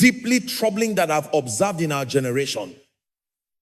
deeply troubling that I've observed in our generation.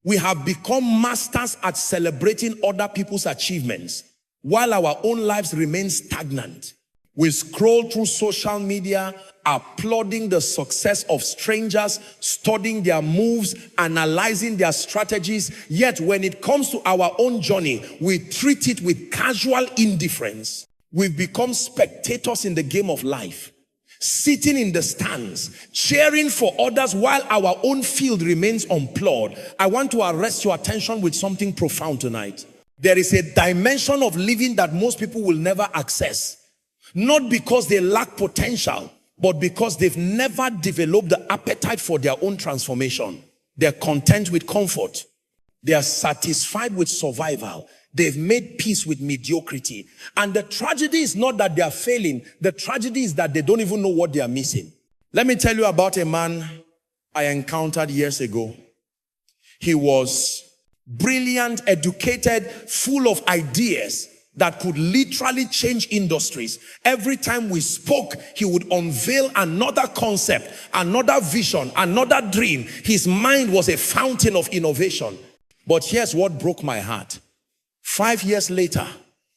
We have become masters at celebrating other people's achievements while our own lives remain stagnant. We scroll through social media, applauding the success of strangers, studying their moves, analyzing their strategies. Yet when it comes to our own journey, we treat it with casual indifference. We've become spectators in the game of life, sitting in the stands, cheering for others while our own field remains unplowed. I want to arrest your attention with something profound tonight. There is a dimension of living that most people will never access. Not because they lack potential, but because they've never developed the appetite for their own transformation. They're content with comfort. They are satisfied with survival. They've made peace with mediocrity. And the tragedy is not that they are failing. The tragedy is that they don't even know what they are missing. Let me tell you about a man I encountered years ago. He was brilliant, educated, full of ideas that could literally change industries. Every time we spoke, he would unveil another concept, another vision, another dream. His mind was a fountain of innovation. But here's what broke my heart. 5 years later,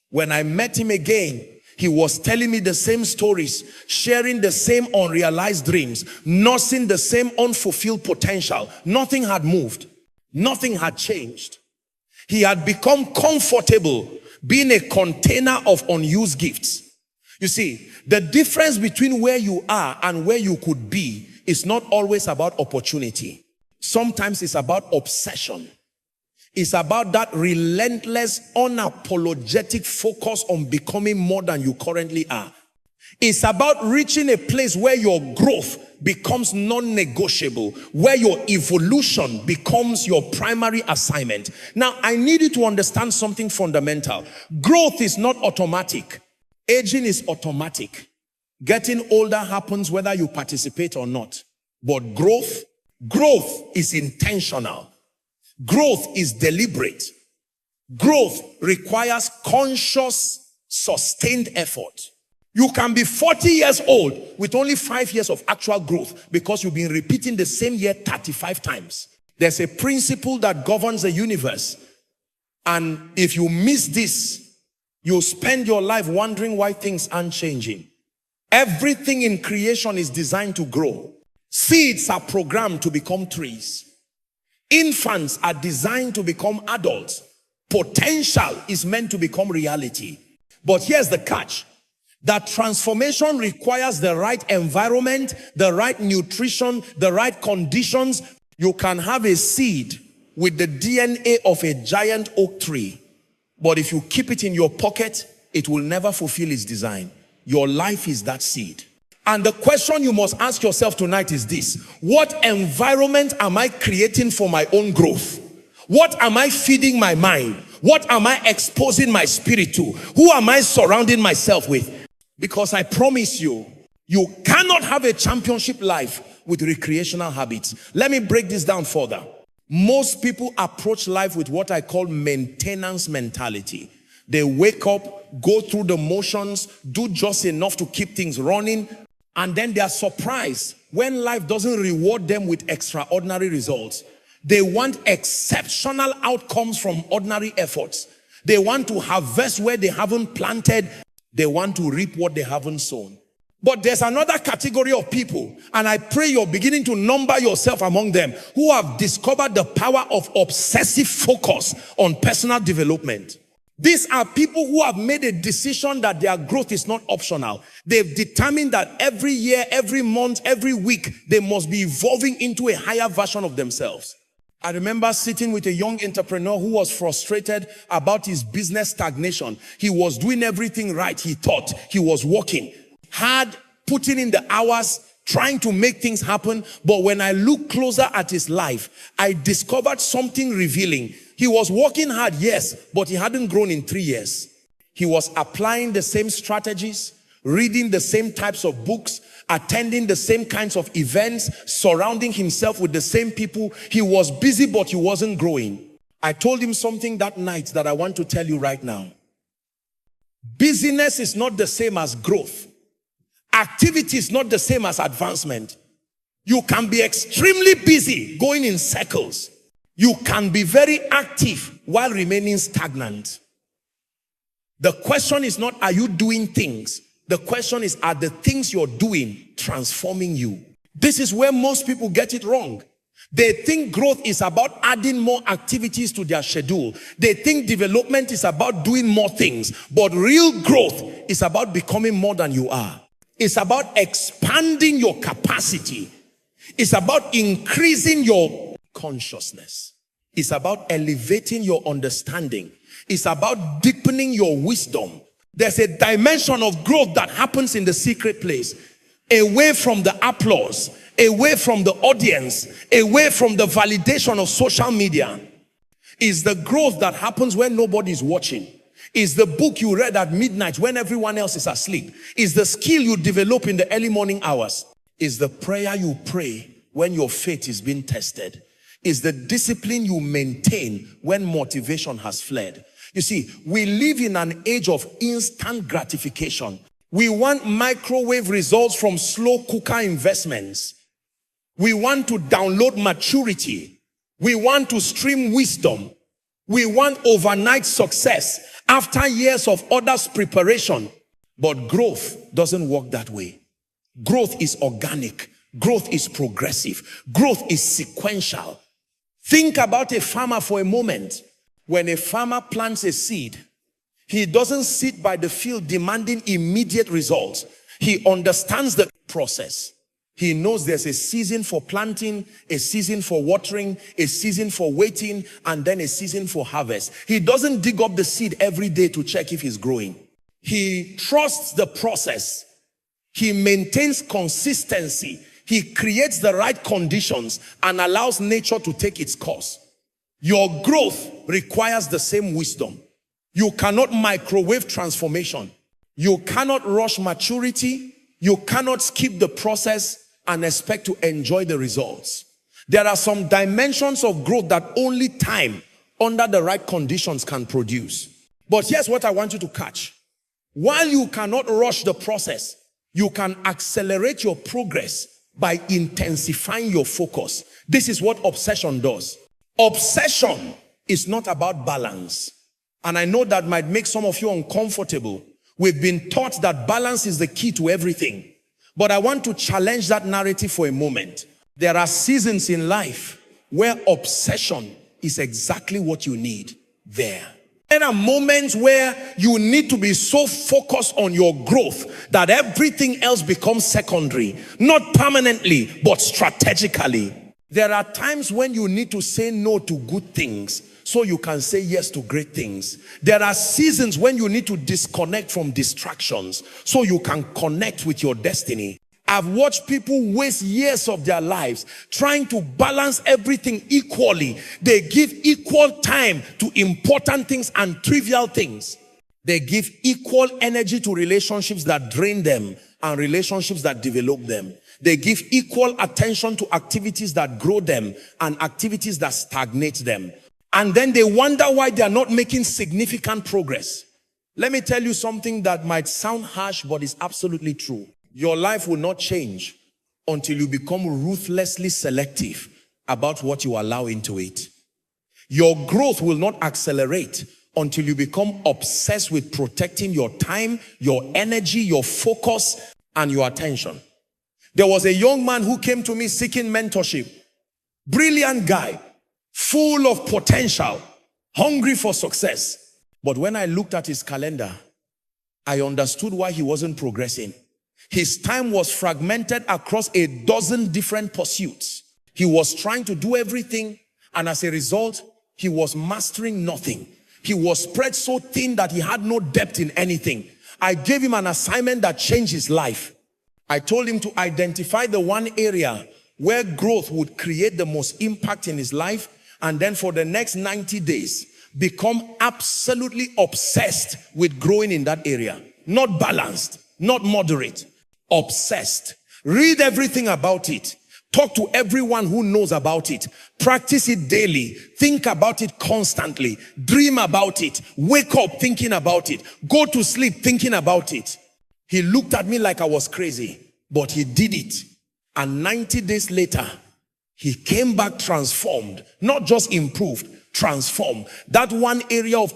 when I met him again, he was telling me the same stories, sharing the same unrealized dreams, nursing the same unfulfilled potential. Nothing had moved. Nothing had changed. He had become comfortable being a container of unused gifts. You see, the difference between where you are and where you could be is not always about opportunity. Sometimes it's about obsession. It's about that relentless, unapologetic focus on becoming more than you currently are. It's about reaching a place where your growth becomes non-negotiable, where your evolution becomes your primary assignment. Now, I need you to understand something fundamental. Growth is not automatic. Aging is automatic. Getting older happens whether you participate or not. But growth is intentional. Growth is deliberate. Growth requires conscious, sustained effort. You can be 40 years old with only 5 years of actual growth because you've been repeating the same year 35 times. There's a principle that governs the universe. And if you miss this, you'll spend your life wondering why things aren't changing. Everything in creation is designed to grow. Seeds are programmed to become trees. Infants are designed to become adults. Potential is meant to become reality. But here's the catch. That transformation requires the right environment, the right nutrition, the right conditions. You can have a seed with the DNA of a giant oak tree, but if you keep it in your pocket, it will never fulfill its design. Your life is that seed. And the question you must ask yourself tonight is this: what environment am I creating for my own growth? What am I feeding my mind? What am I exposing my spirit to? Who am I surrounding myself with? Because I promise you, you cannot have a championship life with recreational habits. Let me break this down further. Most people approach life with what I call maintenance mentality. They wake up, go through the motions, do just enough to keep things running, and then they are surprised when life doesn't reward them with extraordinary results. They want exceptional outcomes from ordinary efforts. They want to harvest where they haven't planted. They want to reap what they haven't sown. But there's another category of people, and I pray you're beginning to number yourself among them, who have discovered the power of obsessive focus on personal development. These are people who have made a decision that their growth is not optional. They've determined that every year, every month, every week, they must be evolving into a higher version of themselves. I remember sitting with a young entrepreneur who was frustrated about his business stagnation. He was doing everything right. He thought he was working hard, putting in the hours, trying to make things happen. But when I looked closer at his life, I discovered something revealing. He was working hard, yes, but he hadn't grown in 3 years. He was applying the same strategies, reading the same types of books, attending the same kinds of events, surrounding himself with the same people. He was busy, but he wasn't growing. I told him something that night that I want to tell you right now. Busyness is not the same as growth. Activity is not the same as advancement. You can be extremely busy going in circles. You can be very active while remaining stagnant. The question is not, are you doing things? The question is, are the things you're doing transforming you? This is where most people get it wrong. They think growth is about adding more activities to their schedule. They think development is about doing more things. But real growth is about becoming more than you are. It's about expanding your capacity. It's about increasing your consciousness. It's about elevating your understanding. It's about deepening your wisdom. There's a dimension of growth that happens in the secret place, away from the applause, away from the audience, away from the validation of social media. Is the growth that happens when nobody's watching. Is the book you read at midnight when everyone else is asleep. Is the skill you develop in the early morning hours. Is the prayer you pray when your faith is being tested. Is the discipline you maintain when motivation has fled. You see, we live in an age of instant gratification. We want microwave results from slow cooker investments. We want to download maturity. We want to stream wisdom. We want overnight success after years of others' preparation. But growth doesn't work that way. Growth is organic. Growth is progressive. Growth is sequential. Think about a farmer for a moment. When a farmer plants a seed, he doesn't sit by the field demanding immediate results. He understands the process. He knows there's a season for planting, a season for watering, a season for waiting, and then a season for harvest. He doesn't dig up the seed every day to check if it's growing. He trusts the process. He maintains consistency. He creates the right conditions and allows nature to take its course. Your growth requires the same wisdom. You cannot microwave transformation. You cannot rush maturity. You cannot skip the process and expect to enjoy the results. There are some dimensions of growth that only time under the right conditions can produce. But here's what I want you to catch. While you cannot rush the process, you can accelerate your progress by intensifying your focus. This is what obsession does. Obsession is not about balance. And I know that might make some of you uncomfortable. We've been taught that balance is the key to everything. But I want to challenge that narrative for a moment. There are seasons in life where obsession is exactly what you need there. There are moments where you need to be so focused on your growth that everything else becomes secondary. Not permanently, but strategically. There are times when you need to say no to good things so you can say yes to great things. There are seasons when you need to disconnect from distractions so you can connect with your destiny. I've watched people waste years of their lives trying to balance everything equally. They give equal time to important things and trivial things. They give equal energy to relationships that drain them and relationships that develop them. They give equal attention to activities that grow them and activities that stagnate them. And then they wonder why they are not making significant progress. Let me tell you something that might sound harsh, but is absolutely true. Your life will not change until you become ruthlessly selective about what you allow into it. Your growth will not accelerate until you become obsessed with protecting your time, your energy, your focus, and your attention. There was a young man who came to me seeking mentorship. Brilliant guy, full of potential, hungry for success. But when I looked at his calendar, I understood why he wasn't progressing. His time was fragmented across a dozen different pursuits. He was trying to do everything, and as a result, he was mastering nothing. He was spread so thin that he had no depth in anything. I gave him an assignment that changed his life. I told him to identify the one area where growth would create the most impact in his life, and then for the next 90 days, become absolutely obsessed with growing in that area. Not balanced, not moderate, obsessed. Read everything about it. Talk to everyone who knows about it. Practice it daily. Think about it constantly. Dream about it. Wake up thinking about it. Go to sleep thinking about it. He looked at me like I was crazy, but he did it. And 90 days later, he came back transformed, not just improved, transformed. That one area of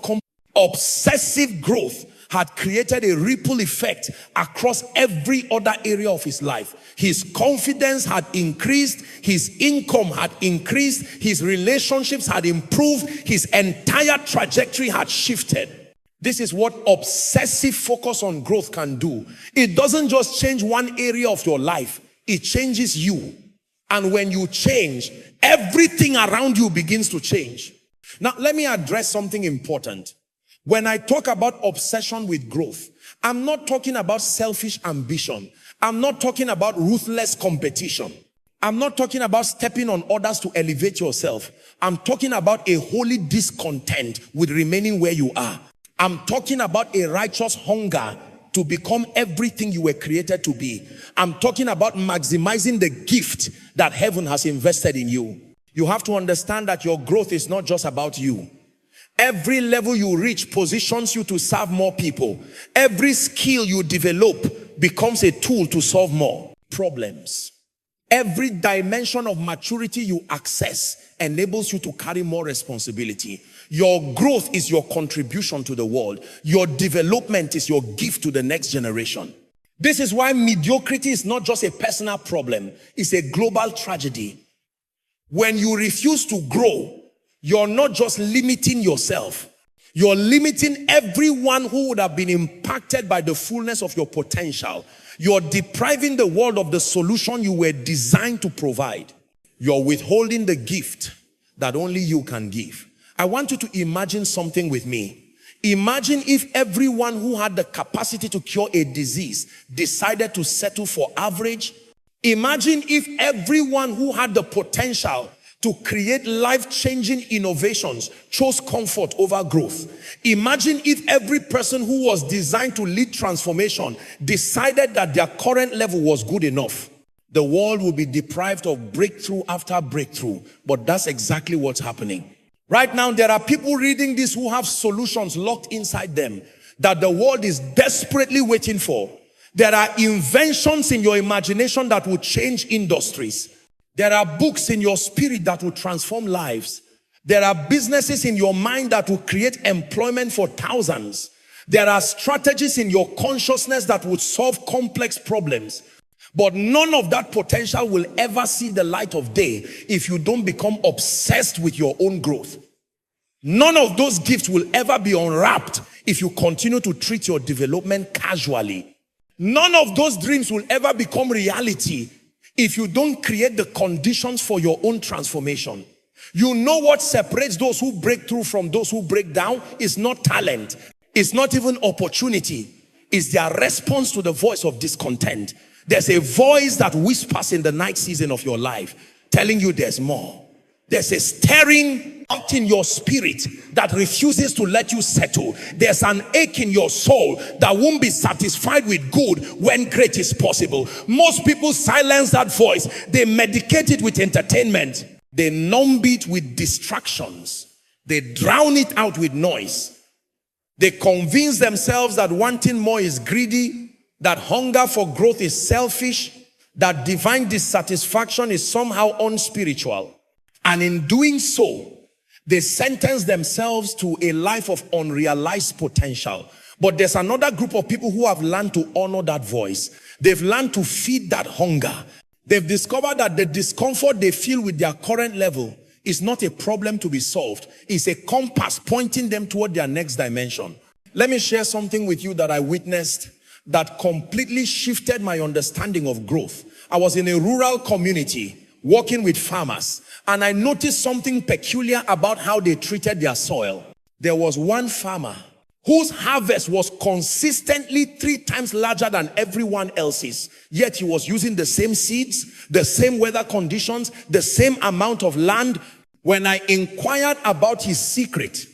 obsessive growth had created a ripple effect across every other area of his life. His confidence had increased, his income had increased, his relationships had improved, his entire trajectory had shifted. This is what obsessive focus on growth can do. It doesn't just change one area of your life, it changes you. And when you change, everything around you begins to change. Now, let me address something important. When I talk about obsession with growth, I'm not talking about selfish ambition. I'm not talking about ruthless competition. I'm not talking about stepping on others to elevate yourself. I'm talking about a holy discontent with remaining where you are. I'm talking about a righteous hunger to become everything you were created to be. I'm talking about maximizing the gift that heaven has invested in you. You have to understand that your growth is not just about you. Every level you reach positions you to serve more people. Every skill you develop becomes a tool to solve more problems. Every dimension of maturity you access enables you to carry more responsibility. Your growth is your contribution to the world. Your development is your gift to the next generation. This is why mediocrity is not just a personal problem. It's a global tragedy. When you refuse to grow, you're not just limiting yourself. You're limiting everyone who would have been impacted by the fullness of your potential. You're depriving the world of the solution you were designed to provide. You're withholding the gift that only you can give. I want you to imagine something with me. Imagine if everyone who had the capacity to cure a disease decided to settle for average. Imagine if everyone who had the potential to create life-changing innovations chose comfort over growth. Imagine if every person who was designed to lead transformation decided that their current level was good enough. The world will be deprived of breakthrough after breakthrough, but that's exactly what's happening. Right now, there are people reading this who have solutions locked inside them that the world is desperately waiting for. There are inventions in your imagination that will change industries. There are books in your spirit that will transform lives. There are businesses in your mind that will create employment for thousands. There are strategies in your consciousness that would solve complex problems. But none of that potential will ever see the light of day if you don't become obsessed with your own growth. None of those gifts will ever be unwrapped if you continue to treat your development casually. None of those dreams will ever become reality if you don't create the conditions for your own transformation. You know what separates those who break through from those who break down? It's not talent. It's not even opportunity. It's their response to the voice of discontent. There's a voice that whispers in the night season of your life, telling you there's more. There's a stirring out in your spirit that refuses to let you settle. There's an ache in your soul that won't be satisfied with good when great is possible. Most people silence that voice. They medicate it with entertainment. They numb it with distractions. They drown it out with noise. They convince themselves that wanting more is greedy, that hunger for growth is selfish, that divine dissatisfaction is somehow unspiritual. And in doing so, they sentence themselves to a life of unrealized potential. But there's another group of people who have learned to honor that voice. They've learned to feed that hunger. They've discovered that the discomfort they feel with their current level is not a problem to be solved. It's a compass pointing them toward their next dimension. Let me share something with you that I witnessed that completely shifted my understanding of growth. I was in a rural community working with farmers, and I noticed something peculiar about how they treated their soil. There was one farmer whose harvest was consistently 3 times larger than everyone else's, yet he was using the same seeds, the same weather conditions, the same amount of land. When I inquired about his secret,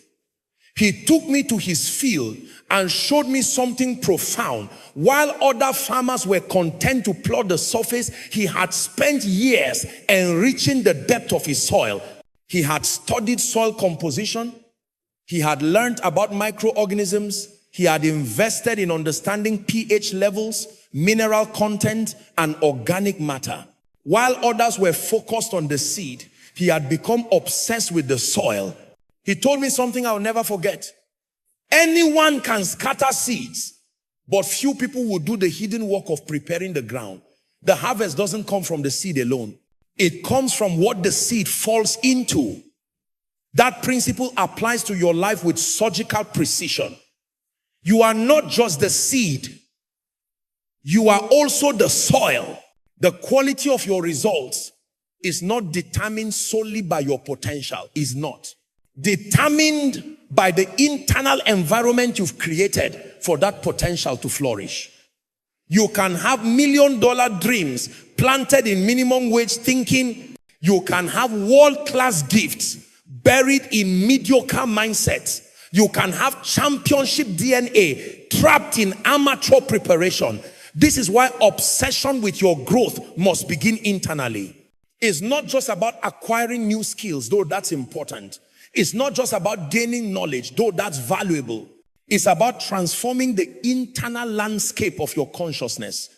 he took me to his field and showed me something profound. While other farmers were content to plot the surface, he had spent years enriching the depth of his soil. He had studied soil composition. He had learned about microorganisms. He had invested in understanding pH levels, mineral content, and organic matter. While others were focused on the seed, he had become obsessed with the soil. He told me something I'll never forget. Anyone can scatter seeds, but few people will do the hidden work of preparing the ground. The harvest doesn't come from the seed alone. It comes from what the seed falls into. That principle applies to your life with surgical precision. You are not just the seed. You are also the soil. The quality of your results is not determined solely by your potential. Is not. Determined by the internal environment you've created for that potential to flourish. You can have $1 million dreams planted in minimum wage thinking. You can have world-class gifts buried in mediocre mindsets. You can have championship DNA trapped in amateur preparation. This is why obsession with your growth must begin internally. It's not just about acquiring new skills, though that's important. It's not just about gaining knowledge, though that's valuable. It's about transforming the internal landscape of your consciousness.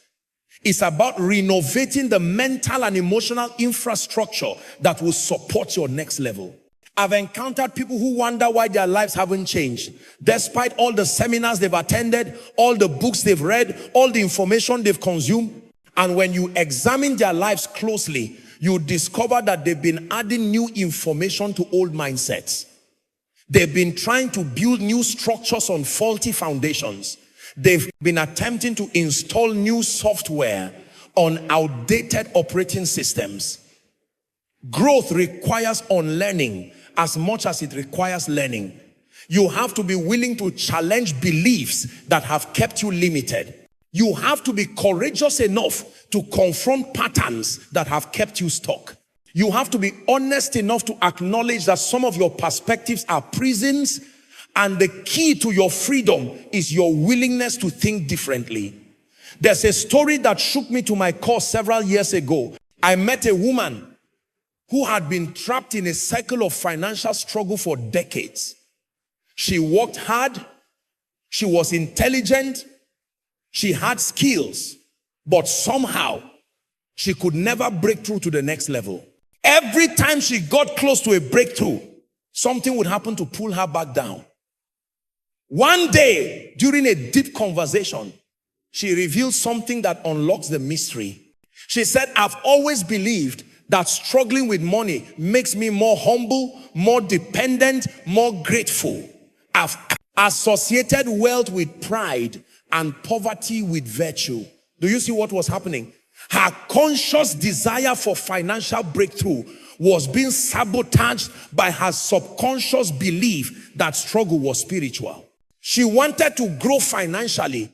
It's about renovating the mental and emotional infrastructure that will support your next level. I've encountered people who wonder why their lives haven't changed. Despite all the seminars they've attended, all the books they've read, all the information they've consumed. And when you examine their lives closely, you discover that they've been adding new information to old mindsets. They've been trying to build new structures on faulty foundations. They've been attempting to install new software on outdated operating systems. Growth requires unlearning as much as it requires learning. You have to be willing to challenge beliefs that have kept you limited. You have to be courageous enough to confront patterns that have kept you stuck. You have to be honest enough to acknowledge that some of your perspectives are prisons, and the key to your freedom is your willingness to think differently. There's a story that shook me to my core several years ago. I met a woman who had been trapped in a cycle of financial struggle for decades. She worked hard, she was intelligent, she had skills, but somehow she could never break through to the next level. Every time she got close to a breakthrough, something would happen to pull her back down. One day, during a deep conversation, she revealed something that unlocks the mystery. She said, I've always believed that struggling with money makes me more humble, more dependent, more grateful. I've associated wealth with pride and poverty with virtue. Do you see what was happening? Her conscious desire for financial breakthrough was being sabotaged by her subconscious belief that struggle was spiritual. She wanted to grow financially,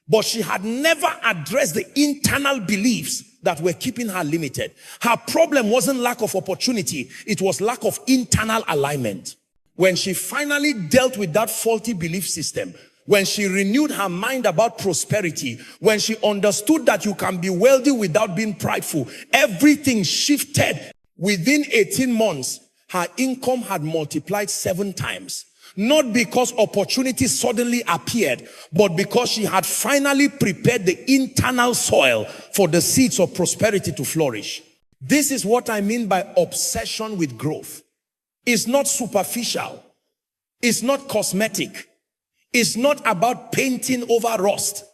but she had never addressed the internal beliefs that were keeping her limited. Her problem wasn't lack of opportunity, it was lack of internal alignment. When she finally dealt with that faulty belief system, when she renewed her mind about prosperity, when she understood that you can be wealthy without being prideful, everything shifted. Within 18 months, her income had multiplied 7 times. Not because opportunity suddenly appeared, but because she had finally prepared the internal soil for the seeds of prosperity to flourish. This is what I mean by obsession with growth. It's not superficial. It's not cosmetic. It's not about painting over rust.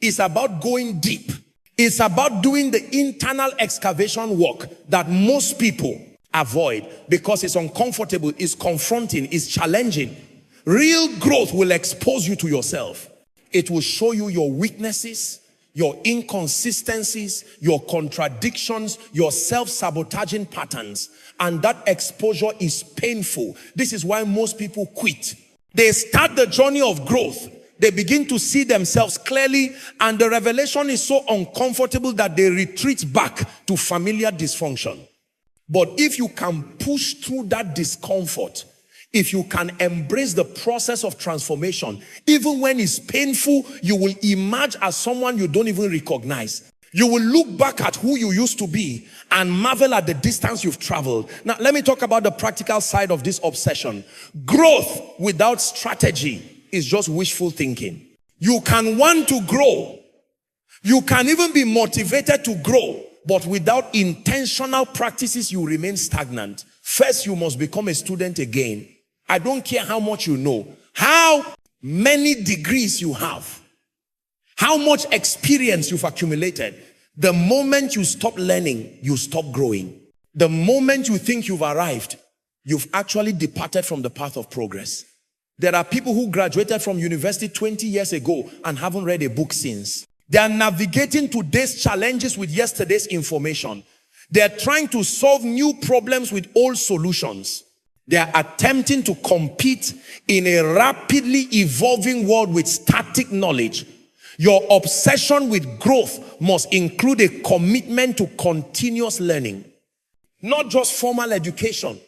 It's about going deep. It's about doing the internal excavation work that most people avoid because it's uncomfortable, it's confronting, it's challenging. Real growth will expose you to yourself. It will show you your weaknesses, your inconsistencies, your contradictions, your self-sabotaging patterns. And that exposure is painful. This is why most people quit. They start the journey of growth. They begin to see themselves clearly, and the revelation is so uncomfortable that they retreat back to familiar dysfunction. But if you can push through that discomfort, if you can embrace the process of transformation, even when it's painful, you will emerge as someone you don't even recognize. You will look back at who you used to be and marvel at the distance you've traveled. Now, let me talk about the practical side of this obsession. Growth without strategy is just wishful thinking. You can want to grow. You can even be motivated to grow, But without intentional practices, you remain stagnant. First, you must become a student again. I don't care how much you know, how many degrees you have, how much experience you've accumulated. The moment you stop learning, you stop growing. The moment you think you've arrived, you've actually departed from the path of progress. There are people who graduated from university 20 years ago and haven't read a book since. They are navigating today's challenges with yesterday's information. They are trying to solve new problems with old solutions. They are attempting to compete in a rapidly evolving world with static knowledge. Your obsession with growth must include a commitment to continuous learning. Not just formal education,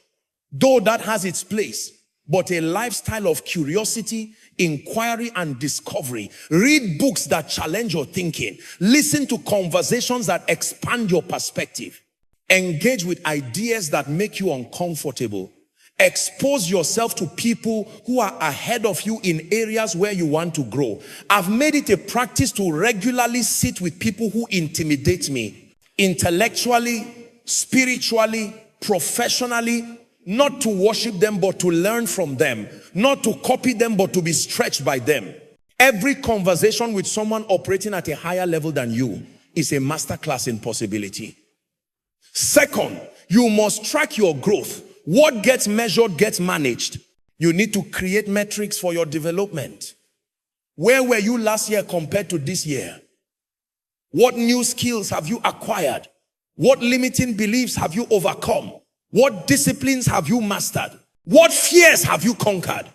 though that has its place, but a lifestyle of curiosity, inquiry, and discovery. Read books that challenge your thinking. Listen to conversations that expand your perspective. Engage with ideas that make you uncomfortable. Expose yourself to people who are ahead of you in areas where you want to grow. I've made it a practice to regularly sit with people who intimidate me, intellectually, spiritually, professionally, not to worship them, but to learn from them, not to copy them, but to be stretched by them. Every conversation with someone operating at a higher level than you is a masterclass in possibility. Second, you must track your growth. What gets measured gets managed. You need to create metrics for your development. Where were you last year compared to this year? What new skills have you acquired? What limiting beliefs have you overcome? What disciplines have you mastered? What fears have you conquered?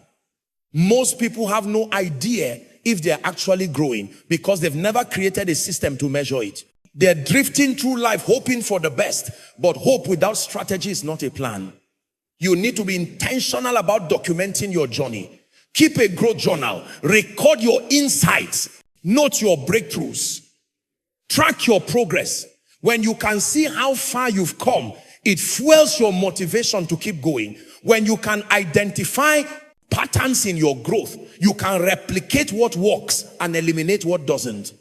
Most people have no idea if they're actually growing because they've never created a system to measure it. They're drifting through life hoping for the best, but hope without strategy is not a plan. You need to be intentional about documenting your journey. Keep a growth journal. Record your insights. Note your breakthroughs. Track your progress. When you can see how far you've come, it fuels your motivation to keep going. When you can identify patterns in your growth, you can replicate what works and eliminate what doesn't.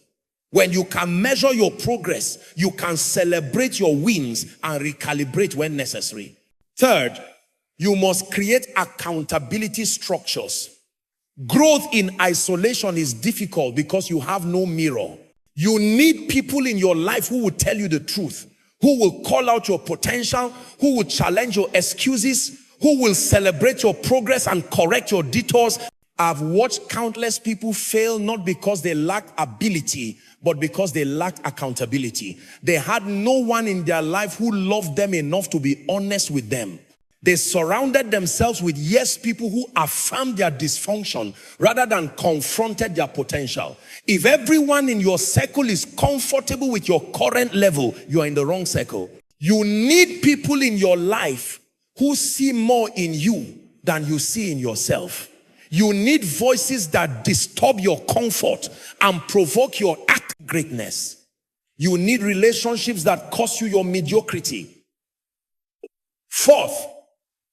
When you can measure your progress, you can celebrate your wins and recalibrate when necessary. Third, you must create accountability structures. Growth in isolation is difficult because you have no mirror. You need people in your life who will tell you the truth, who will call out your potential, who will challenge your excuses, who will celebrate your progress and correct your detours. I've watched countless people fail not because they lacked ability, but because they lacked accountability. They had no one in their life who loved them enough to be honest with them. They surrounded themselves with yes people who affirmed their dysfunction rather than confronted their potential. If everyone in your circle is comfortable with your current level, you are in the wrong circle. You need people in your life who see more in you than you see in yourself. You need voices that disturb your comfort and provoke your act greatness. You need relationships that cost you your mediocrity. Fourth,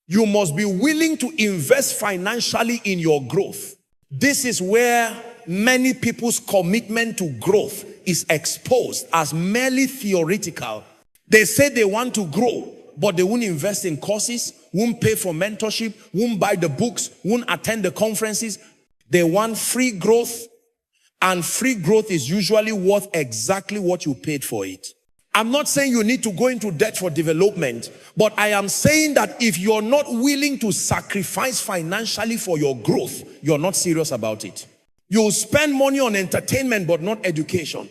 you must be willing to invest financially in your growth. This is where many people's commitment to growth is exposed as merely theoretical. They say they want to grow, but they won't invest in courses, won't pay for mentorship, won't buy the books, won't attend the conferences. They want free growth, and free growth is usually worth exactly what you paid for it. I'm not saying you need to go into debt for development, but I am saying that if you're not willing to sacrifice financially for your growth, you're not serious about it. You'll spend money on entertainment, but not education.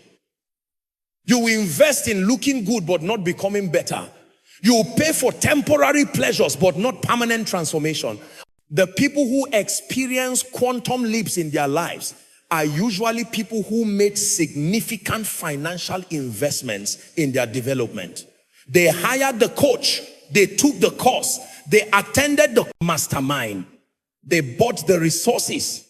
You will invest in looking good, but not becoming better. You will pay for temporary pleasures, but not permanent transformation. The people who experience quantum leaps in their lives are usually people who made significant financial investments in their development. They hired the coach, they took the course, they attended the mastermind, they bought the resources,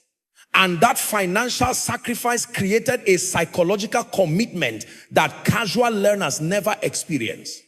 and that financial sacrifice created a psychological commitment that casual learners never experience.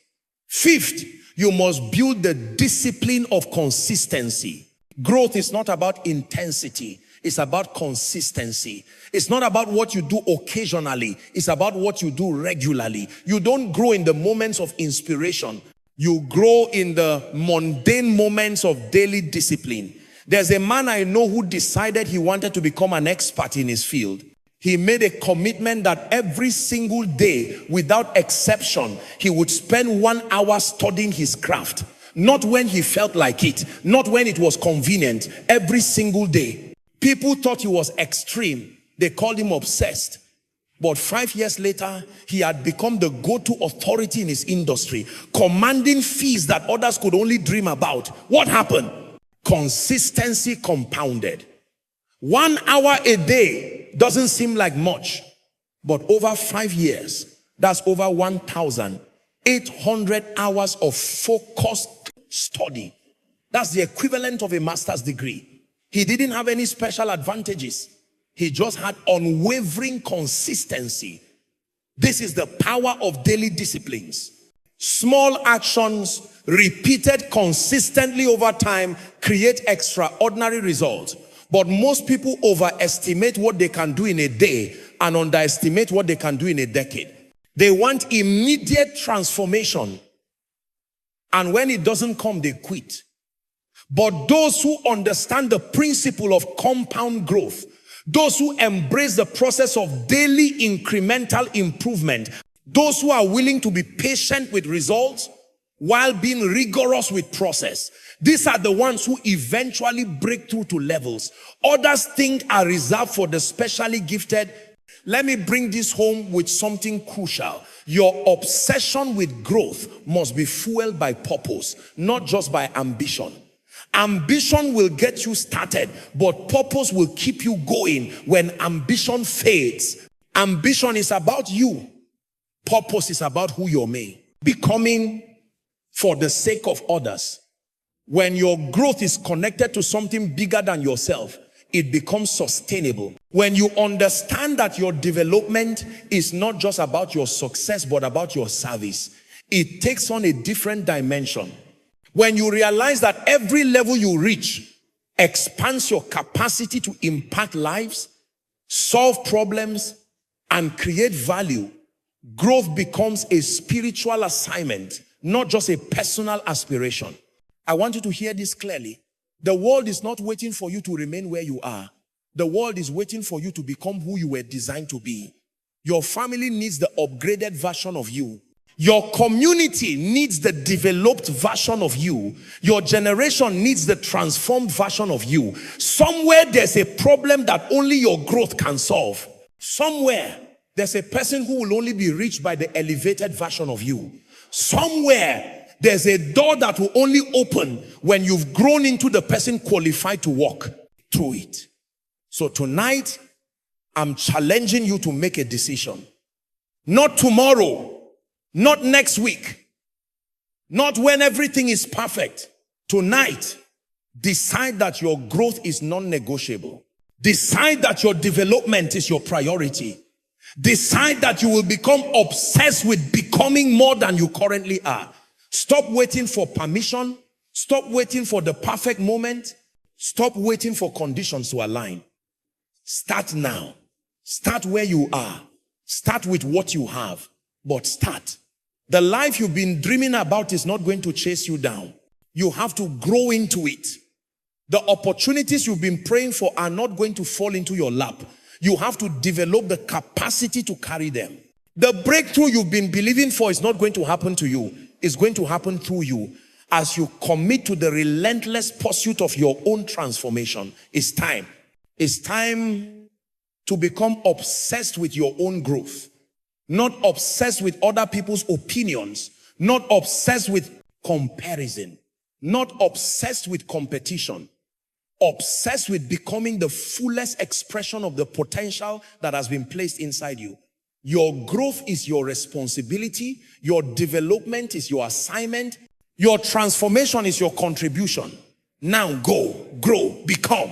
Fifth, you must build the discipline of consistency. Growth is not about intensity. It's about consistency. It's not about what you do occasionally. It's about what you do regularly. You don't grow in the moments of inspiration. You grow in the mundane moments of daily discipline. There's a man I know who decided he wanted to become an expert in his field. He made a commitment that every single day, without exception, he would spend 1 hour studying his craft. Not when he felt like it, not when it was convenient, every single day. People thought he was extreme. They called him obsessed. But 5 years later, he had become the go-to authority in his industry, commanding fees that others could only dream about. What happened? Consistency compounded. 1 hour a day doesn't seem like much, but over 5 years, that's over 1,800 hours of focused study. That's the equivalent of a master's degree. He didn't have any special advantages. He just had unwavering consistency. This is the power of daily disciplines. Small actions repeated consistently over time create extraordinary results. But most people overestimate what they can do in a day and underestimate what they can do in a decade. They want immediate transformation. And when it doesn't come, they quit. But those who understand the principle of compound growth, those who embrace the process of daily incremental improvement, those who are willing to be patient with results while being rigorous with process, these are the ones who eventually break through to levels others think are reserved for the specially gifted. Let me bring this home with something crucial. Your obsession with growth must be fueled by purpose, not just by ambition. Ambition will get you started, but purpose will keep you going when ambition fades. Ambition is about you. Purpose is about who you're made. Becoming for the sake of others. When your growth is connected to something bigger than yourself, it becomes sustainable. When you understand that your development is not just about your success, but about your service, it takes on a different dimension. When you realize that every level you reach expands your capacity to impact lives, solve problems, and create value, growth becomes a spiritual assignment, not just a personal aspiration. I want you to hear this clearly. The world is not waiting for you to remain where you are. The world is waiting for you to become who you were designed to be. Your family needs the upgraded version of you. Your community needs the developed version of you. Your generation needs the transformed version of you. Somewhere there's a problem that only your growth can solve. Somewhere there's a person who will only be reached by the elevated version of you. Somewhere there's a door that will only open when you've grown into the person qualified to walk through it. So tonight, I'm challenging you to make a decision. Not tomorrow, not next week, not when everything is perfect. Tonight, decide that your growth is non-negotiable. Decide that your development is your priority. Decide that you will become obsessed with becoming more than you currently are. Stop waiting for permission. Stop waiting for the perfect moment. Stop waiting for conditions to align. Start now. Start where you are. Start with what you have, but start. The life you've been dreaming about is not going to chase you down. You have to grow into it. The opportunities you've been praying for are not going to fall into your lap. You have to develop the capacity to carry them. The breakthrough you've been believing for is not going to happen to you. It's going to happen through you as you commit to the relentless pursuit of your own transformation. It's time. It's time to become obsessed with your own growth. Not obsessed with other people's opinions. Not obsessed with comparison. Not obsessed with competition. Obsessed with becoming the fullest expression of the potential that has been placed inside you. Your growth is your responsibility. Your development is your assignment. Your transformation is your contribution. Now go, grow, become.